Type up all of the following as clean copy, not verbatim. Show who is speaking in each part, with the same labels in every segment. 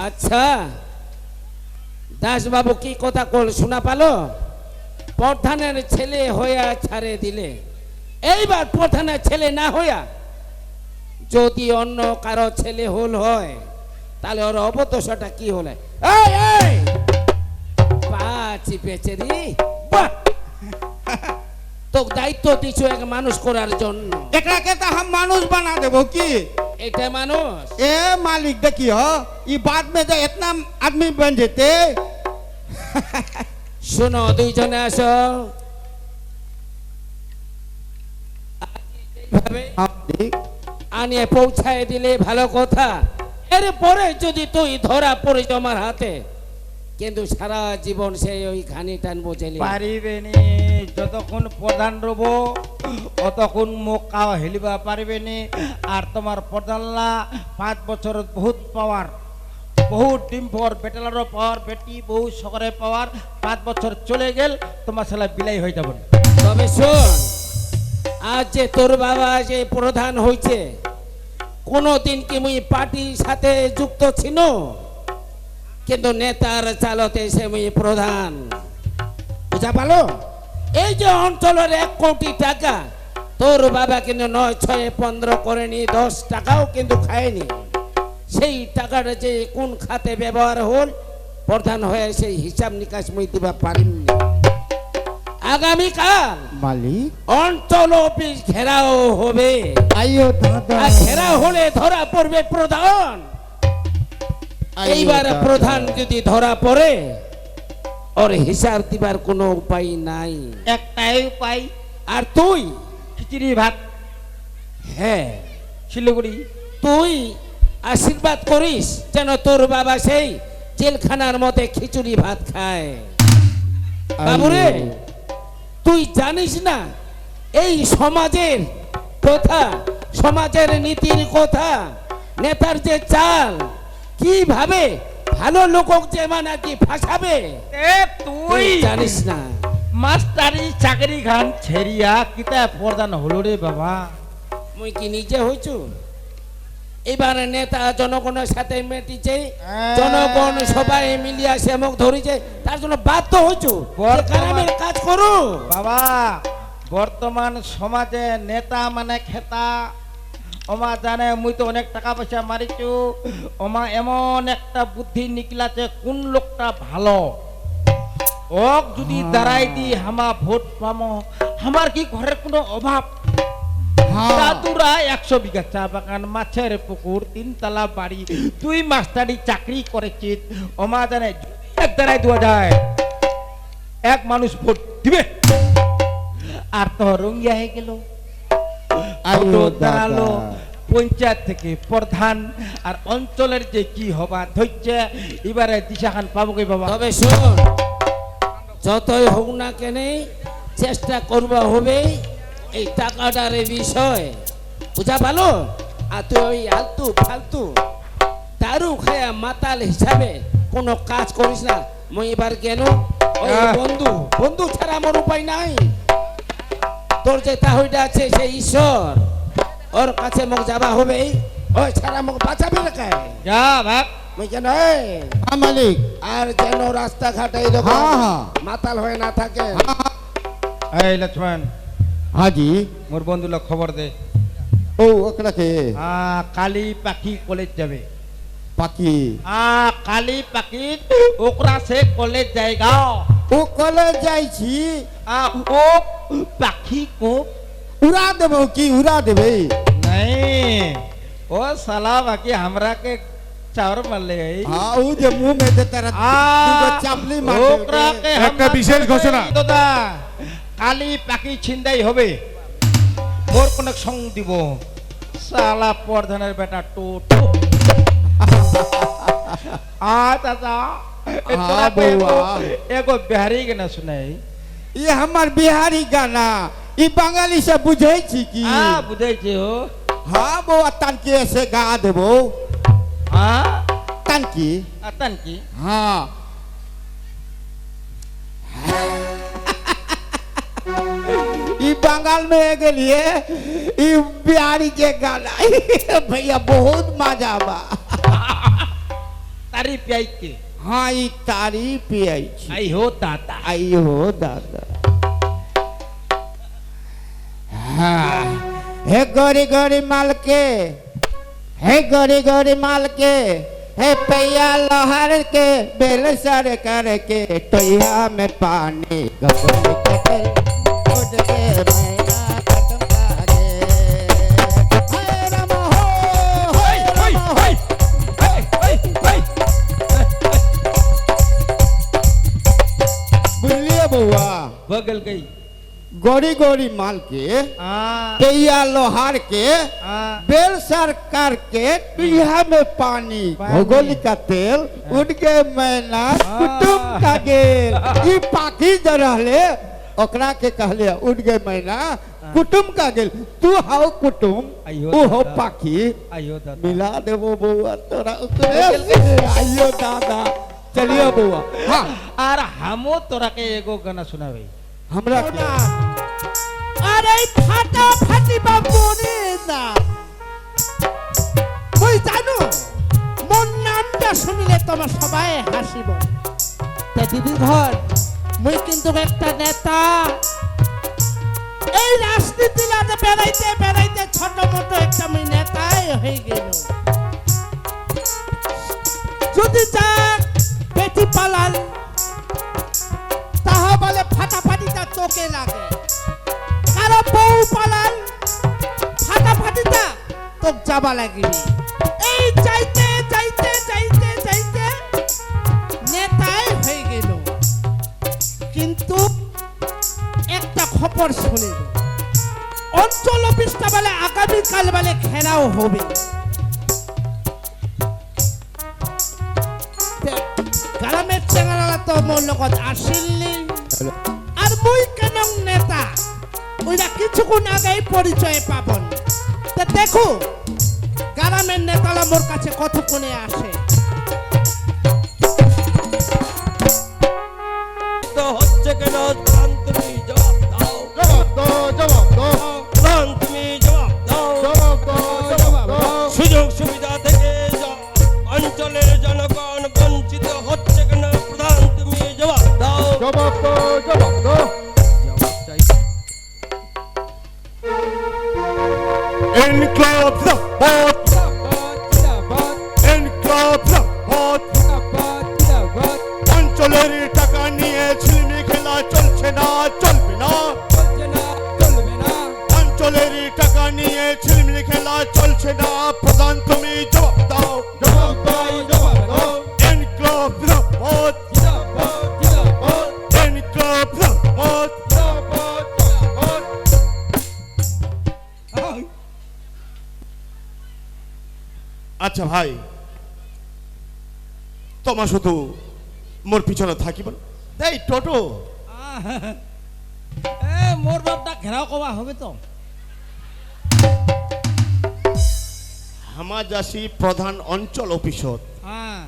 Speaker 1: আচ্ছা দাস বাবু কি কথা কল শোনা পালো? প্রধানের ছেলে হইয়া ছাড়ে দিলে, এইবার প্রধানের ছেলে না হইয়া যদি অন্য কারো ছেলে হল হয় তাহলে ওর অবদশাটা কি হলে? এই এই পা চিপেছে রে, বাহ! তো দায়িত্ব দিছো এক মানুষ করার জন্য,
Speaker 2: এটাকে তো हम মানুষ বানা দেবো কি?
Speaker 1: এটা মানুষ
Speaker 2: ए मालिक देखियो ये बाद में जो इतना आदमी बन जेते
Speaker 1: শোনো দুইজনে আসো। এইভাবে আনিয়ে পৌঁছায় দিলে ভালো কথা, এরপরে যদি তুই ধরা পড়ে আমার হাতে কিন্তু সারা জীবন সেই ওই ঘানি টানবো জেলে।
Speaker 3: পারিবেনি যতক্ষণ প্রধান রব অতক্ষণ মুখ কাও হেলিবা পারিবেনি। আর তোমার প্রধানলা 5 বছর বহুত পাওয়ার, বহুত ডিম পাওয়ার, বেটালারও পাওয়ার, বেটি বহু সকরে পাওয়ার। 5 বছর চলে গেল তোমার ছেলে বিলাই হয়ে যাবেন।
Speaker 1: তবে শোন, আজ যে তোর বাবা যে প্রধান হয়েছে, কোনদিন কি মুই পার্টির সাথে যুক্ত ছিল? কিন্তু নেতার চালতে সে মুই প্রধান, বুঝা পালো? এই যে অঞ্চলের 1 কোটি টাকা তোর বাবা কিন্তু 9, 6, 15 করেনি, 10 টাকাও কিন্তু খায়নি। সেই টাকাটা যে কোন খাতে ব্যবহার হল প্রধান হয়ে সেই হিসাব নিকাশ মুই দিবা পারিনি। আগামীকাল
Speaker 2: मालिक
Speaker 1: অঞ্চল অফিস ঘেরাও হবে,
Speaker 2: आइयो दादा
Speaker 1: আর ঘেরাও হলে ধরা পড়বে প্রধান। এইবার প্রধান যদি ধরা পড়ে ওর হিসাব দিবার কোনো উপায় নাই।
Speaker 3: একটাই উপায়,
Speaker 1: আর তুই
Speaker 3: খিচুড়ি ভাত
Speaker 1: হ্যাঁ
Speaker 3: শিলিগুড়ি
Speaker 1: তুই আশীর্বাদ করিস যেন তোর বাবা সেই জেলখানার মধ্যে খিচুড়ি ভাত খায়। বাবুরে তুই জানিস না এই সমাজের কথা, সমাজের নীতির কথা, নেতার যে চাল কিভাবে ভালো লোক যে মানে কি ফাঁসাবে
Speaker 3: এ
Speaker 1: তুই
Speaker 3: তুই
Speaker 1: জানিস না।
Speaker 3: মাস্টারি চাকরি খান ছেড়িয়া কিতা প্রধান হলো রে বাবা।
Speaker 1: মুই কি নিজে হইছু? এবার নেতা জনগণের সাথে মেটিছে, জনগণ সবাই মিলিয়া সে মুখ ধরিছে, তার জন্য বাধ্য হইছু গ্রামের কাজ করু।
Speaker 3: বাবা বর্তমান সমাজে নেতা মানে খেতা। ওমা জানে মুই তো অনেক টাকা পয়সা মারিছু, ওমা এমন একটা বুদ্ধি নিকলাছে কোন লোকটা ভালো ওক যদি দাঁড়াই দি হামা ভোট পামো। আমার কি ঘরের কোনো অভাব? দাদুরা 100 বিঘা চা বাগান, মাছের পুকুর, 3 তলা বাড়ি, 2 মাস্টারি চাকরি করেছি। ওমা জানে এক দাঁড়াই দেওয়া যায়, এক মানুষ ভোট দিবে আর তো রঙ্গিয়া হয়ে গেল। দাঁড়ালো পঞ্চায়েত থেকে প্রধান, আর অঞ্চলের যে কি হবা ধৈর্য এবারে দিশাখান পাবো কে বাবা?
Speaker 1: তবে শোন, যতই হোক না কেন চেষ্টা করবা হবে এই টাকাটার বিষয়, বুঝা ভালো? আর তুই ওই আলতু ফালতু দারু খায়া মাতাল হিসাবে কোনো কাজ করিস না। মই এবার কেন ওই বন্ধু, বন্ধু ছাড়া আমার উপায় নাই। তোর যে তাহলে আছে সেই ঈশ্বর, ওর কাছে মুখ যাবা হবে, ওই ছাড়া মুখ বাঁচাবে না কে?
Speaker 3: যা ভাগ
Speaker 1: মই কেন
Speaker 2: हाँ मालिक
Speaker 1: আর যেন রাস্তাঘাটে এরকম
Speaker 2: হ্যাঁ, হ্যাঁ।
Speaker 1: মাতাল হয়ে না থাকে।
Speaker 3: এই লক্ষ্মণ
Speaker 2: हाँ जी
Speaker 3: মোর বন্ধুলা খবর দে।
Speaker 2: ओ ओकरा के
Speaker 3: কালী পাখি কলেজ যাবে।
Speaker 2: पाकी
Speaker 3: কালী পাখি ওকরা সে কলেজ जाएगा।
Speaker 2: ओ कॉलेज जाई छी
Speaker 3: ও পাখি को
Speaker 2: उड़ा देबो की उड़ा देबे
Speaker 3: नहीं, ओ साला बाकी हमरा के चावर मार ले गई।
Speaker 2: हां उ जे मुंह में दे तेरा दुगो चापली मार दे
Speaker 3: ওকরা কে
Speaker 4: একটা বিশেষ ঘোষণা।
Speaker 3: দাদা কালী পাখি ছিনতাই হবে, মোর কোন সং দিব সালা প্রধানের বেটা টোটো। দাদা
Speaker 2: हाँ बउआ
Speaker 3: एगो बिहारी के ना सुनाई।
Speaker 2: ये हमार बिहारी गाना ई बंगाली से बुझै छी की?
Speaker 3: बुझे छे हो।
Speaker 2: हां बउआ तन के से गा देबो।
Speaker 3: हाँ
Speaker 2: तन की
Speaker 3: अतन की
Speaker 2: हां ई बंगाल में गेलिए ई बिहारी के गाना भैया बहुत मजा बा।
Speaker 3: તારી પ્યાઈ કે
Speaker 2: हाँ ई तारी पियाई छी
Speaker 3: આઈ હો દાદા
Speaker 2: आई हो दादा हाँ हे गोरी गोरी माल के हे गोरी गोरी माल के हे पैया लोहार के बेल सर कर के टोया में पानी गबल के तेल उड़ के मैना खत्म लागे हाय राम हो हाय राम हो बुलिए बउआ
Speaker 3: બગલ ગઈ
Speaker 2: गोरी गोरी माल के
Speaker 3: આ
Speaker 2: पैया लोहार के
Speaker 3: આ
Speaker 2: बेल सरकार के टुइया में पानी
Speaker 3: पानी।
Speaker 2: भोगोली का तेल उड़ के मैना कुटुम का गेल ई पाकी ज रहले ओकरा के कहले उड़ के मैना कुटुम का गेल तू हाउ कुटुम
Speaker 3: आइयो
Speaker 2: ऊ हो
Speaker 3: दादा।
Speaker 2: पाकी
Speaker 3: આઈ હો દાદા
Speaker 2: मिला देबो बउआ तोरा ओकरे से। आइयो दादा चलियो बउआ हाँ
Speaker 3: আর হামো তোরাকে এগো গানা শোনাবে
Speaker 2: हमरा के
Speaker 4: আরে ফাটা ফাটি বাবুরে না মই জানো মোর নামটা শুনিলে তোমার সবাই হাসিব তা দিদি ঘর মই কিন্তু একটা নেতা এই রাজনীতি লাতে বেড়াইতে বেড়াইতে ছোট মোটো একটা মই নেতাই হয়ে গেল যদি যা বেটি পালাল তাহা বলে ফাটাফাটিটা তোকে লাগে কারো বউ পালাল ফাটাফাটিটা তোক যাবা লাগিবি এই চাইতে চাইতে চাইতে চাইতে নেতাই হয়ে গেল কিন্তু একটা খবর শুনিল অঞ্চল অফিসটা বলে আগামীকাল বলে ঘেরাও হবে গ্রামের চেঙ্গারা তো মোর লগত আসিলনি আর মুই কেন নেতা ওইটা কিছুক্ষণ আগেই পরিচয় পাবন তা দেখো গ্রামের নেতারা মোর কাছে কতক্ষণে আসে
Speaker 5: তো হচ্ছে কেন প্রাণ তুমি জবাব দাও প্রাণ তুমি জবাব দাও সুযোগ সুবিধা থেকে অঞ্চলের জনগণ বঞ্চিত হচ্ছে কেন প্রধান তুমি জবাব দাও জবাব চাই
Speaker 6: Enclave the bot. Enclave the bot. অঞ্চলের টাকা নিয়ে ছিলমি খেলা চলছে না চলবে না অঞ্চলের টাকা নিয়ে ছিলমি খেলা চলছে না প্রধান তুমি জবাব দাও Enclave the bot. Enclave the bot. আচ্ছা ভাই তোমার শুধু মোর পিছনে থাকিব না এই টোটো
Speaker 3: এ মোর বাপটা ঘেরাও কবা হবে তো
Speaker 6: আমার যাসি প্রধান অঞ্চল অফিসত
Speaker 3: হ্যাঁ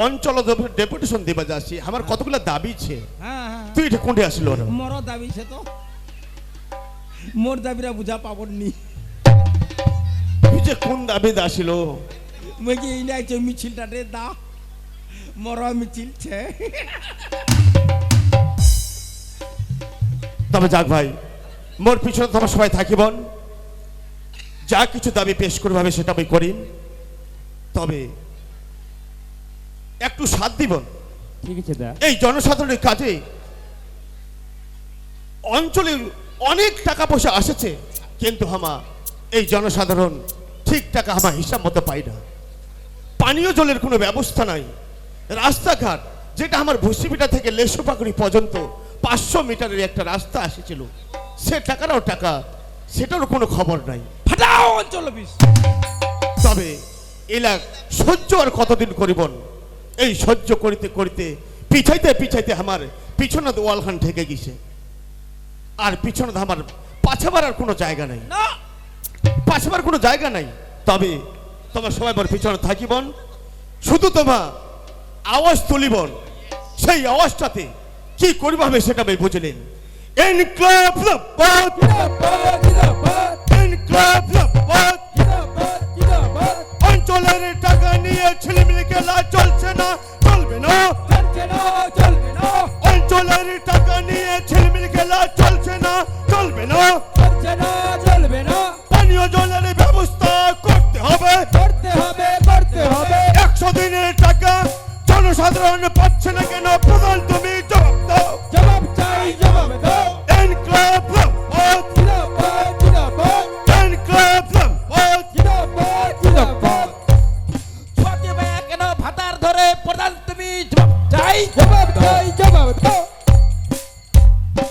Speaker 6: অঞ্চল ডেপুটেশন দিবা যাসি আমার কতগুলা দাবি ছে
Speaker 3: হ্যাঁ হ্যাঁ
Speaker 6: তুই এটা কোনটা আসলো না
Speaker 3: মোর দাবি সে তো মোর দাবিরা বুঝা পাবনি
Speaker 6: তুই যে কোন দাবি আসিল
Speaker 3: মই কি ইলাই যে মিছিলটা রে দা মোর মিছিল ছে
Speaker 6: তবে যাক ভাই মোর পিছনে তোমার সবাই থাকিবন যা কিছু দাবি পেশ করবে হবে সেটা আমি করি তবে একটু সাথ দিবন
Speaker 2: ঠিক আছে দা
Speaker 6: এই জনসাধারণের কাজে অঞ্চলে অনেক টাকা পয়সা আসেছে কিন্তু হামা এই জনসাধারণ ঠিক টাকা আমার হিসাব মতো পাই না পানীয় জলের কোনো ব্যবস্থা নাই রাস্তাঘাট যেটা আমার ভুসিপিটা থেকে লেসুপাকুড়ি পর্যন্ত 500 মিটারের একটা রাস্তা এসেছিল সে টাকারও টাকা সেটারও কোনো খবর নাই
Speaker 3: ফাটাও অঞ্চল অফিস
Speaker 6: তবে এলাক সহ্য আর কতদিন করিবন এই সহ্য করিতে করিতে পিছাইতে পিছাইতে আমার পিছনে ওয়ালখান ঠেকে গেছে আর পিছনে আমার পাছাবার আর কোনো জায়গা নাই
Speaker 3: না
Speaker 6: পাছাবার কোনো জায়গা নাই তবে তোমার সবাই আমার পিছনে থাকিবন শুধু তোমার আওয়াজ তুলিবন সেই আওয়াজটাতে কি করিব হবে সেটা আমি বুঝলেন এনক্লেভ দ্য বাদ এনক্লেভ দ্য বাদ অঞ্চলের টাকা নিয়ে ছিলিমিলি খেলা চলছে না, চলবে না। অঞ্চলের টাকা নিয়ে ছিলিমিলি খেলা চলছে না, চলবে না। পানীয় জলের ব্যবস্থা করতে হবে। 100 দিনের টাকা জনসাধারণ পাচ্ছে না কেন? প্রধান তো